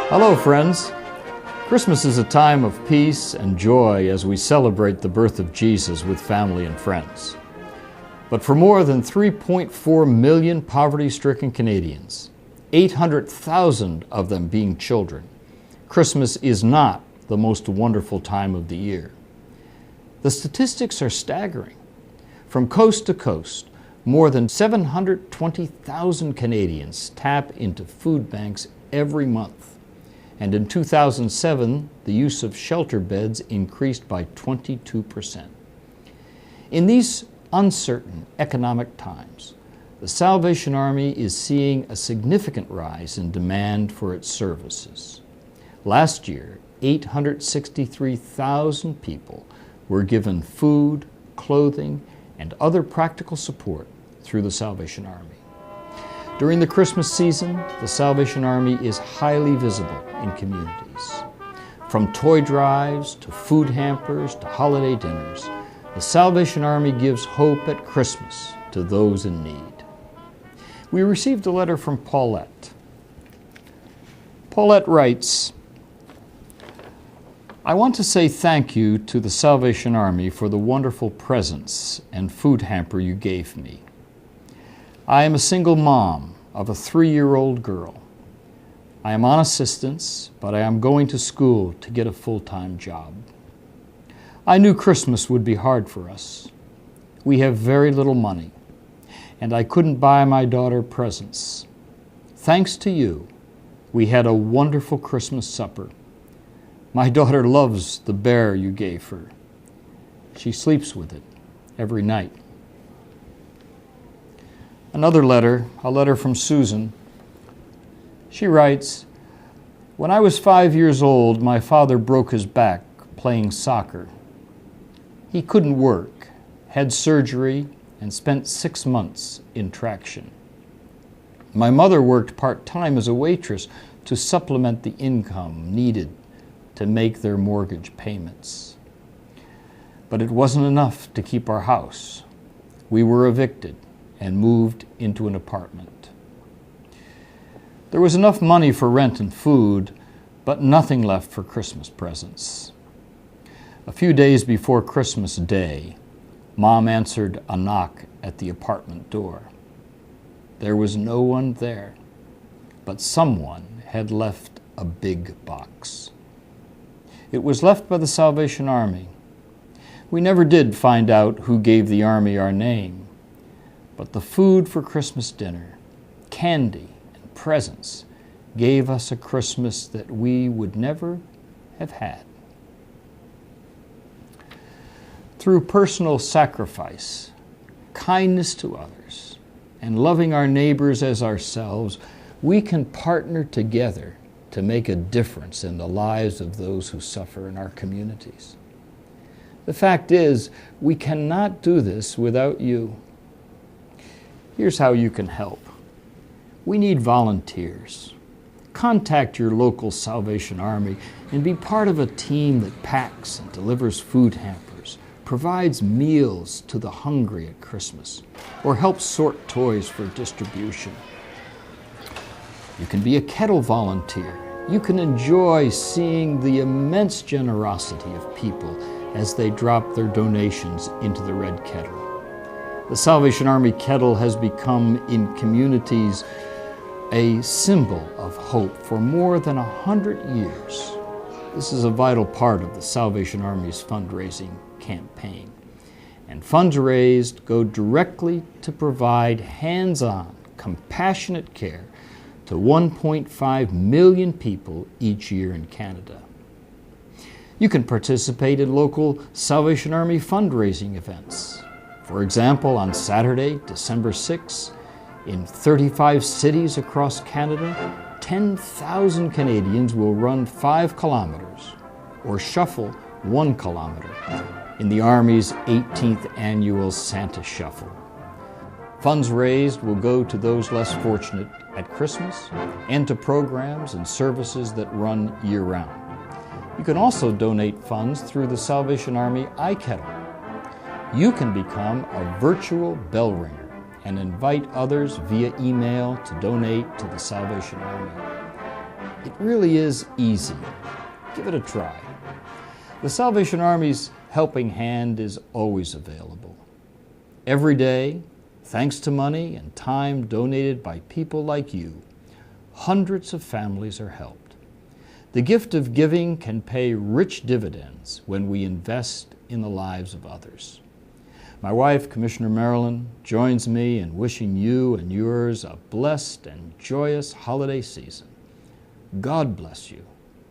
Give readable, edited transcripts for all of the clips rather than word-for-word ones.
Hello, friends. Christmas is a time of peace and joy as we celebrate the birth of Jesus with family and friends. But for more than 3.4 million poverty-stricken Canadians, 800,000 of them being children, Christmas is not the most wonderful time of the year. The statistics are staggering. From coast to coast, more than 720,000 Canadians tap into food banks every month. And in 2007, the use of shelter beds increased by 22%. In these uncertain economic times, the Salvation Army is seeing a significant rise in demand for its services. Last year, 863,000 people were given food, clothing, and other practical support through the Salvation Army. During the Christmas season, the Salvation Army is highly visible in communities. From toy drives to food hampers to holiday dinners, the Salvation Army gives hope at Christmas to those in need. We received a letter from Paulette. Paulette writes, "I want to say thank you to the Salvation Army for the wonderful presents and food hamper you gave me. I am a single mom of a 3-year-old girl. I am on assistance, but I am going to school to get a full-time job. I knew Christmas would be hard for us. We have very little money, and I couldn't buy my daughter presents. Thanks to you, we had a wonderful Christmas supper. My daughter loves the bear you gave her. She sleeps with it every night." Another letter, a letter from Susan. She writes, "When I was 5 years old, my father broke his back playing soccer. He couldn't work, had surgery, and spent 6 months in traction. My mother worked part-time as a waitress to supplement the income needed to make their mortgage payments. But it wasn't enough to keep our house. We were evicted and moved into an apartment. There was enough money for rent and food, but nothing left for Christmas presents. A few days before Christmas Day, Mom answered a knock at the apartment door. There was no one there, but someone had left a big box. It was left by the Salvation Army. We never did find out who gave the Army our name, but the food for Christmas dinner, candy, and presents gave us a Christmas that we would never have had. Through personal sacrifice, kindness to others, and loving our neighbors as ourselves, we can partner together to make a difference in the lives of those who suffer in our communities. The fact is, we cannot do this without you. Here's how you can help. We need volunteers. Contact your local Salvation Army and be part of a team that packs and delivers food hampers, provides meals to the hungry at Christmas, or helps sort toys for distribution. You can be a kettle volunteer. You can enjoy seeing the immense generosity of people as they drop their donations into the red kettle. The Salvation Army kettle has become in communities a symbol of hope for more than 100 years. This is a vital part of the Salvation Army's fundraising campaign. And funds raised go directly to provide hands-on, compassionate care to 1.5 million people each year in Canada. You can participate in local Salvation Army fundraising events. For example, on Saturday, December 6th, in 35 cities across Canada, 10,000 Canadians will run 5 kilometers or shuffle 1 kilometer in the Army's 18th annual Santa Shuffle. Funds raised will go to those less fortunate at Christmas and to programs and services that run year-round. You can also donate funds through the Salvation Army iKettle. You can become a virtual bell ringer and invite others via email to donate to the Salvation Army. It really is easy. Give it a try. The Salvation Army's helping hand is always available. Every day, thanks to money and time donated by people like you, hundreds of families are helped. The gift of giving can pay rich dividends when we invest in the lives of others. My wife, Commissioner Marilyn, joins me in wishing you and yours a blessed and joyous holiday season. God bless you,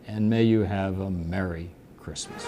and may you have a Merry Christmas.